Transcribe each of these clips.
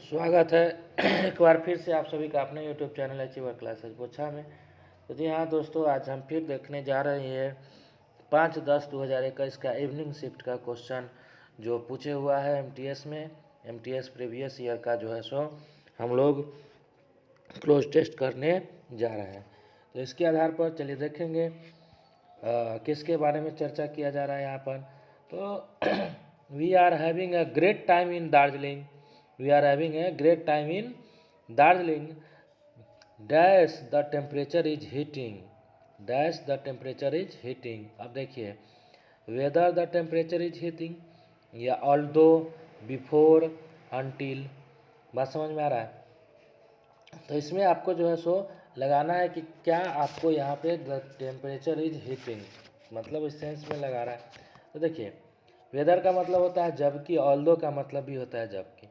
स्वागत है एक बार फिर से आप सभी का अपने यूट्यूब चैनल अचीवर क्लासेस बोछा में। तो जी हाँ दोस्तों, आज हम फिर देखने जा रहे हैं 5/10/2021 का इवनिंग शिफ्ट का क्वेश्चन जो पूछे हुआ है एमटीएस में। एमटीएस प्रीवियस ईयर का जो है सो हम लोग क्लोज टेस्ट करने जा रहे हैं। तो इसके आधार पर चलिए देखेंगे किसके बारे में चर्चा किया जा रहा है यहाँ पर। तो we are having a great time in Darjeeling, we are having a great time in Darjeeling, dash the temperature is heating, dash the temperature is heating. अब देखिए, whether the temperature is heating या ऑल्दो, बिफोर, अनटिल। बात समझ में आ रहा है? तो इसमें आपको जो है सो लगाना है कि क्या आपको यहाँ पे द टेम्परेचर इज हीटिंग मतलब इस सेंस में लगा रहा है। तो देखिए, वेदर का मतलब होता है जबकि, ऑल्दो का मतलब भी होता है जबकि।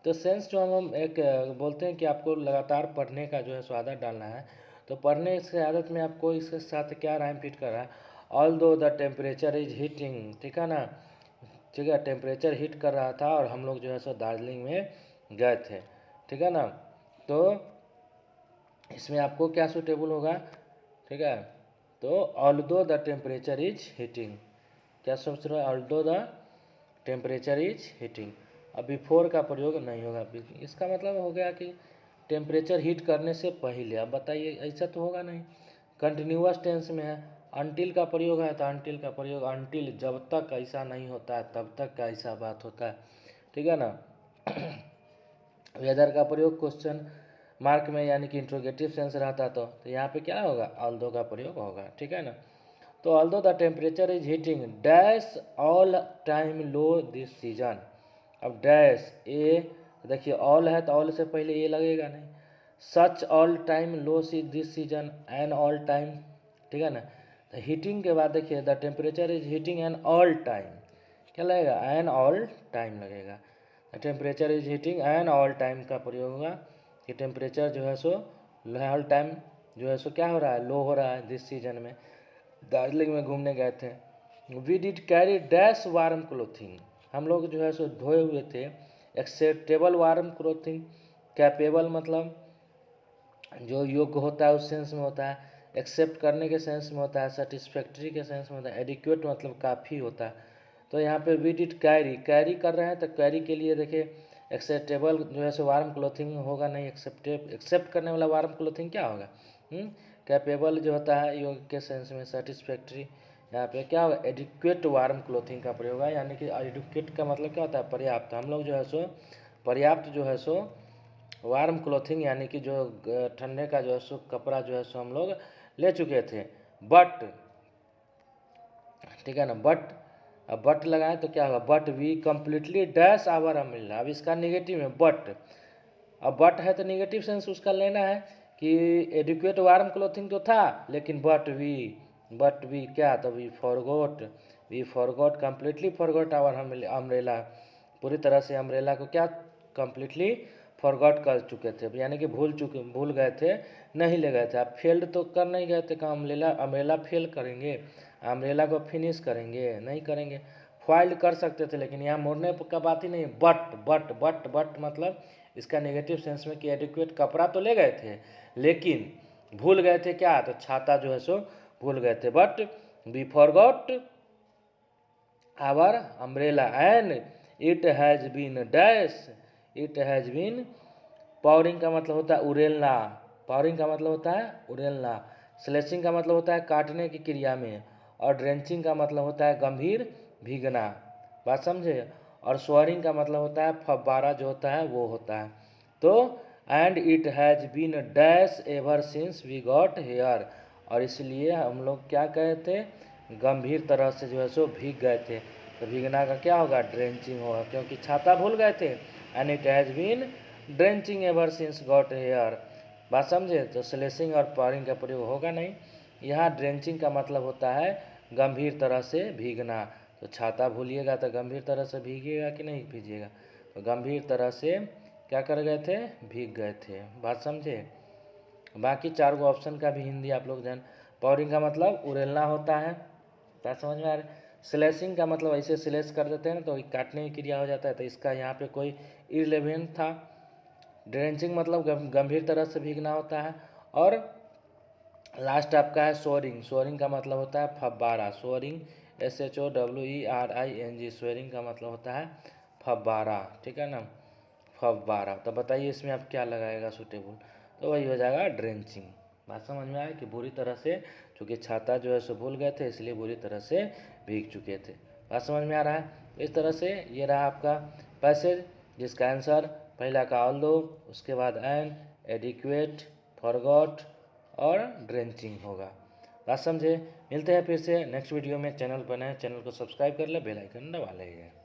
तो सेंस जो हम एक बोलते हैं कि आपको लगातार पढ़ने का जो है सो आदत डालना है। तो पढ़ने इसके आदत में आपको इसके साथ क्या राइम फिट कर रहा है, although the temperature is heating, ठीक है ना। ठीक है, टेम्परेचर हीट कर रहा था और हम लोग जो है सो दार्जिलिंग में गए थे, ठीक है ना। तो इसमें आपको क्या सूटेबल होगा, ठीक है। तो although the temperature is heating, क्या सोच रहे हो, although the temperature is heating. अब बिफोर का प्रयोग नहीं होगा, इसका मतलब हो गया कि टेम्परेचर हीट करने से पहले। अब बताइए, ऐसा तो होगा नहीं, कंटिन्यूअस टेंस में है। अनटिल का प्रयोग है तो अनटिल का प्रयोग अनटिल, जब तक ऐसा नहीं होता है तब तक का ऐसा बात होता है, ठीक है ना। वेदर का प्रयोग क्वेश्चन मार्क में यानी कि इंट्रोगेटिव सेंस रहता तो यहाँ पे क्या होगा, ऑल्दो का प्रयोग होगा, ठीक है ना। तो although the temperature is heating dash all time low this season. अब डैश ए, देखिए ऑल है तो ऑल से पहले ए लगेगा नहीं। Such all time low this season an all time, ठीक है ना। तो हीटिंग के बाद देखिए the temperature is heating an all time, क्या लगेगा, एन ऑल टाइम लगेगा। Temperature is heating an all time का प्रयोग होगा कि टेम्परेचर जो है सो ऑल टाइम जो है सो क्या हो रहा है, लो हो रहा है दिस सीजन में। दार्जिलिंग में घूमने गए थे। We did carry dash warm clothing, हम लोग जो है सो धोए हुए थे एक्सेप्टेबल वार्म क्लोथिंग। कैपेबल मतलब जो योग्य होता है उस सेंस में होता है, एक्सेप्ट करने के सेंस में होता है, सेटिस्फैक्ट्री के सेंस में होता है, एडिक्वेट मतलब काफ़ी होता है। तो यहाँ पे वी डिड कैरी, कैरी कर रहे हैं तो कैरी के लिए देखिए एक्सेप्टेबल जो है सो वार्म क्लोथिंग होगा नहीं, एक्सेप्ट करने वाला वार्म क्लोथिंग क्या होगा, कैपेबल जो होता है योग के सेंस में, सेटिस्फैक्ट्री यहाँ पे क्या होगा, एडिक्वेट वार्म क्लोथिंग का प्रयोग है। यानी कि एडिक्वेट का मतलब क्या होता है, पर्याप्त। हम लोग जो है सो पर्याप्त जो है सो वार्म क्लोथिंग यानी कि जो ठंडे का जो है सो कपड़ा जो है सो हम लोग ले चुके थे। बट, ठीक है ना, बट, अब बट लगाएं तो क्या होगा, but we completely dash our umbrella. अब इसका निगेटिव है बट, अब बट है तो निगेटिव सेंस उसका लेना है कि एडिक्वेट वार्म क्लोथिंग तो था लेकिन बट वी क्या, तो we forgot completely forgot our umbrella, पूरी तरह से अम्ब्रेला को क्या कम्प्लीटली फॉरगॉट कर चुके थे, यानी कि भूल गए थे, नहीं ले गए थे। आप फेल्ड तो कर नहीं गए थे, कहाँ अम्ब्रेला फेल करेंगे, अम्ब्रेला को फिनिश करेंगे, नहीं करेंगे। फॉइल्ड कर सकते थे लेकिन यहाँ मोड़ने का बात ही नहीं। बट मतलब इसका नेगेटिव सेंस में कि एडिक्वेट कपड़ा तो ले गए थे लेकिन भूल गए थे क्या, तो छाता जो है सो भूल गए थे। But we forgot our umbrella and it has been dash, it has been, powering का मतलब होता है उड़ेलना, पावरिंग का मतलब होता है उड़ेलना, स्लेशिंग का मतलब होता है काटने की क्रिया में, और ड्रेंचिंग का मतलब होता है गंभीर भीगना, बात समझे। और स्वरिंग का मतलब होता है फव्वारा जो होता है वो होता है। तो and it has been dash ever since we got here, और इसलिए हम लोग क्या कहे थे, गंभीर तरह से जो है सो भीग गए थे। तो भीगना का क्या होगा, ड्रेंचिंग होगा, क्योंकि छाता भूल गए थे। And it has been drenching ever since got here, बात समझे। तो स्लेशिंग और पावरिंग का प्रयोग होगा नहीं। यहाँ ड्रेंचिंग का मतलब होता है गंभीर तरह से भीगना। तो छाता भूलिएगा तो गंभीर तरह से भीगिएगा कि नहीं भीजिएगा, तो गंभीर तरह से क्या कर गए थे, भीग गए थे, बात समझे। बाकी 4 गो ऑप्शन का भी हिंदी आप लोग जान। पावरिंग का मतलब उड़ेलना होता है, बात समझ में आ रहा है। स्लेशिंग का मतलब ऐसे स्लेश कर देते हैं ना तो काटने की क्रिया हो जाता है, तो इसका यहाँ पे कोई इररिलेवेंट था, ड्रेंचिंग मतलब गंभीर तरह से भीगना होता है। और लास्ट आपका है सोरिंग। सोरिंग का मतलब होता है फव्वारा। सोरिंग SHOWERING, सोरिंग का मतलब होता है फव्वारा, ठीक है ना, फव्वारा। तो बताइए इसमें आप क्या लगाएगा सूटेबल, तो वही हो जाएगा ड्रेंचिंग। बात समझ में आया कि बुरी तरह से, चूँकि छाता जो है सो भूल गए थे इसलिए बुरी तरह से भीग चुके थे। बात समझ में आ रहा है। इस तरह से ये रहा आपका पैसेज, जिसका आंसर पहला का ऑल्दो, उसके बाद एन, एडिक्वेट, फॉरगॉट और ड्रेंचिंग होगा। बात समझे। मिलते हैं फिर से नेक्स्ट वीडियो में। चैनल पर नए, चैनल को सब्सक्राइब कर ले, बेल आइकन दबा लेंगे।